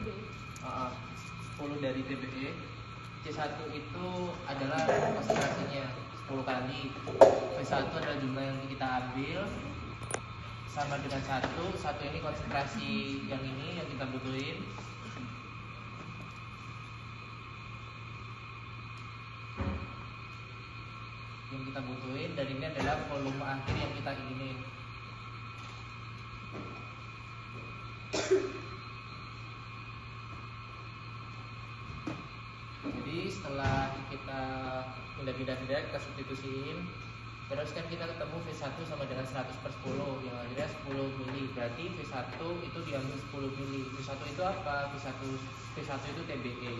10 dari TBE. C1 itu adalah konsentrasinya 10 kali. V1 adalah jumlah yang kita ambil sama dengan 1 ini konsentrasi yang ini yang kita butuhin. Dan ini adalah volume akhir yang kita inginin. Jadi setelah kita pindah-pindah kita substitusiin, terus kan kita ketemu V1 sama dengan 100/10 yang akhirnya 10 mili. Berarti V1 itu diambil 10 mili. V1 itu apa? V1 itu TBE.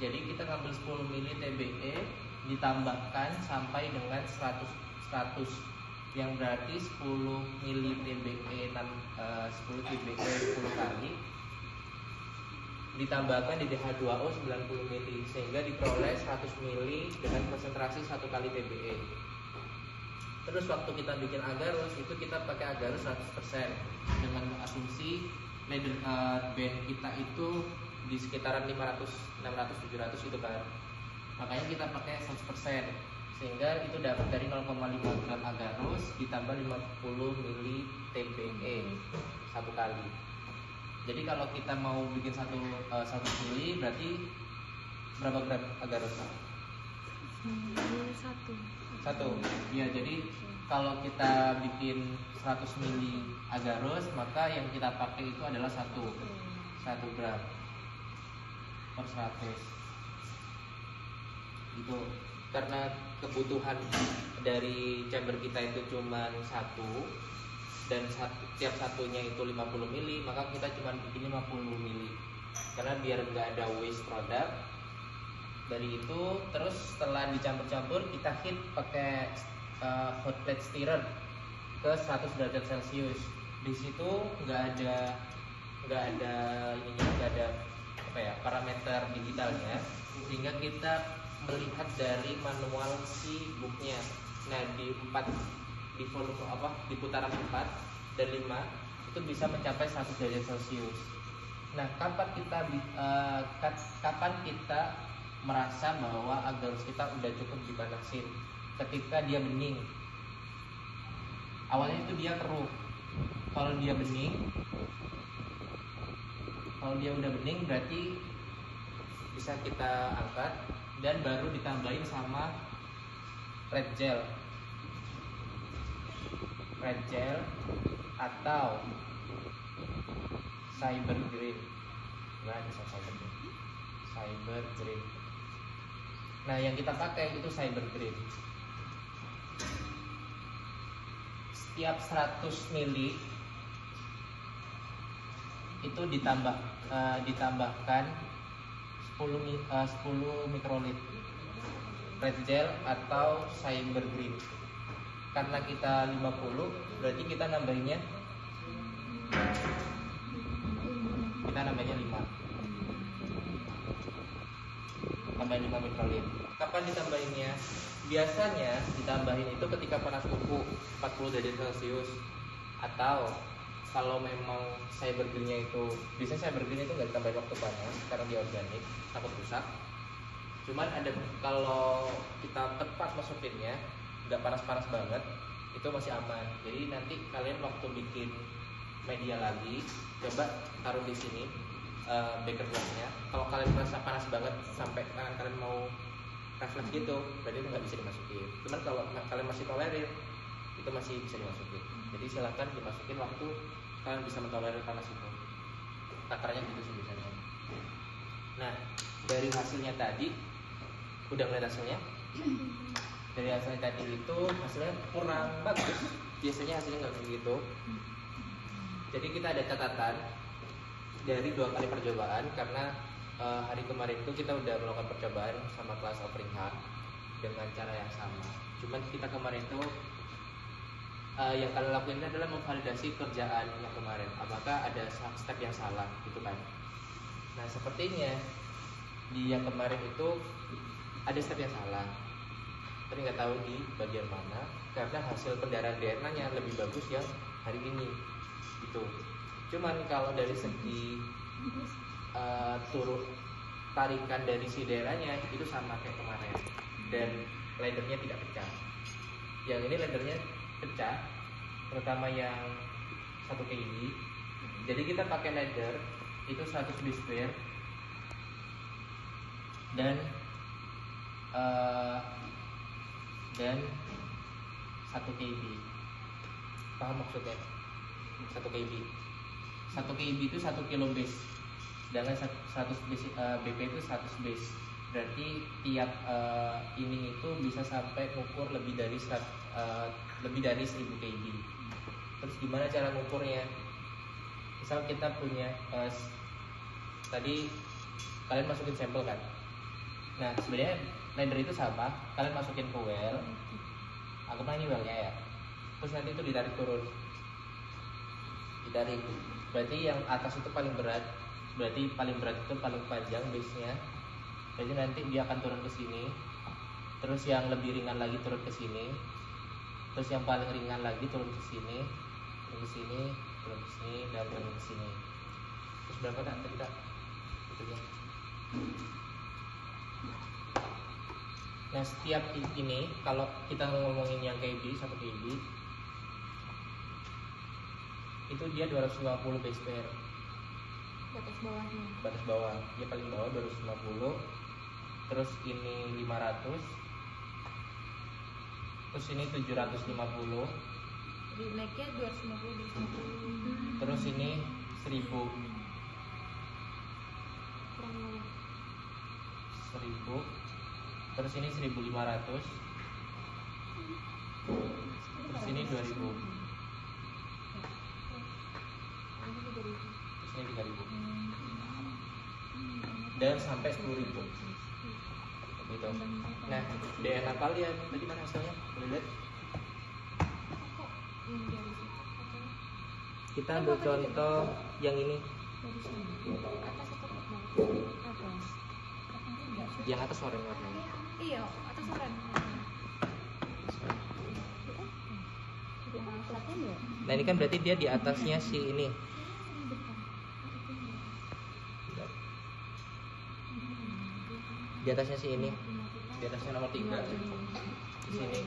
Jadi kita ngambil 10 mili TBE ditambahkan sampai dengan 100 yang berarti 10 mili TBE 10 TBE 10 kali ditambahkan DDH2O 90 mili sehingga diperoleh 100 mili dengan konsentrasi 1 kali TBE. Terus waktu kita bikin agarus itu kita pakai agarus 100% dengan asumsi band kita itu di sekitaran 500, 600, 700 gitu kan. Makanya kita pakai 100% sehingga itu dapat dari 0,5 gram agarus ditambah 50 mili TBE 1 kali. Jadi kalau kita mau bikin 1 mili berarti berapa gram agarus? 1. Ya, jadi kalau kita bikin 100 mili agarus maka yang kita pakai itu adalah 1 gram per 100. Itu karena kebutuhan dari chamber kita itu cuma 1 dan tiap satunya itu 50 mili, maka kita cuma bikin 50 mili karena biar nggak ada waste product dari itu. Terus setelah dicampur-campur kita heat pakai hot plate stirrer ke 100 derajat Celcius. Di situ nggak ada parameter digitalnya sehingga kita melihat dari manual si booknya. Nah di putaran 4 dan 5 itu bisa mencapai 100 derajat Celcius. Nah kapan kita merasa bahwa agarus kita udah cukup dipanasin? Ketika dia bening. Awalnya itu dia keruh. Kalau dia udah bening berarti bisa kita angkat dan baru ditambahin sama red gel atau cyber green. Nah yang kita pakai itu cyber green. Setiap 100 mili itu ditambahkan 10 mikrolit red gel atau cyber green. Karena kita 50 berarti kita nambahinnya 5 mikrolit. Kapan ditambahinnya? Biasanya ditambahin itu ketika panas suhu 40 derajat Celcius, atau kalau memang cyber green-nya itu, biasanya cyber green itu nggak ditambahin waktu panas karena dia organik, takut rusak. Cuman ada kalau kita tepat masukinnya, nggak panas-panas banget, itu masih aman. Jadi nanti kalian waktu bikin media lagi, coba taruh di sini baker glassnya. Kalau kalian merasa panas banget sampai tangan kalian mau refleks gitu, berarti itu nggak bisa dimasukin. Cuman kalau kalian masih tolerir, itu masih bisa dimasukin. Jadi silahkan dimasukin waktu kalian bisa mentolerir panas itu. Takarannya gitu sih biasanya. Nah dari hasilnya tadi, udah ngeliat hasilnya? Dari hasilnya tadi itu hasilnya kurang bagus. Biasanya hasilnya nggak begitu. Jadi kita ada catatan dari 2 kali percobaan karena hari kemarin itu kita udah melakukan percobaan sama kelas offering hard dengan cara yang sama. Cuman kita kemarin itu yang kalian lakuin adalah memvalidasi kerjaan yang kemarin. Apakah ada step yang salah gitu kan? Nah sepertinya di yang kemarin itu ada step yang salah, tapi nggak tahu di bagian mana karena hasil pendarahan DNA-nya lebih bagus yang hari ini gitu. Cuman kalau dari segi turun tarikan dari si daerahnya itu sama kayak kemarin, dan laddernya tidak pecah. Yang ini laddernya pecah, terutama yang 1 kg. Jadi kita pakai ladder itu 100 B-square dan 1 kb. Paham maksudnya? 1 kb. 1 kb itu 1 kilo base. Sedangkan 100 base, BP itu 100 base. Berarti tiap ini itu bisa sampai ukur lebih dari 1000 kb. Terus gimana cara ngukurnya? Misal kita punya tadi kalian masukin sampel kan? Nah sebenarnya ladder itu sama, kalian masukin ke well, anggaplah ini wellnya ya. Terus nanti itu ditarik turun, ditarik. Berarti yang atas itu paling berat, berarti paling berat itu paling panjang base-nya. Jadi nanti dia akan turun ke sini. Terus yang lebih ringan lagi turun ke sini. Terus yang paling ringan lagi turun ke sini, turun ke sini, turun ke sini, dan turun ke sini. Terus berapa kan tadi Kak? Nah setiap ini kalau kita ngomongin yang KB 1 KB itu dia 250 base pair. Batas bawahnya. Batas bawah, dia paling bawah 250. Terus ini 500. Terus ini 750. Di naiknya 250. Terus ini 1000. Kurang bawah. 1000. Terus ini 1500. Terus ini 2000. Terus ini 3000. Dan sampai 10.000. Gitu. Nah, DNA kalian tadi mana hasilnya? Boleh lihat? Kita ambil contoh yang ini. Yang atas warna-warnanya. Iya, atas oranye. Nah ini kan berarti dia di atasnya si ini. Di atasnya si ini. Di atasnya nomor 3. Di sini.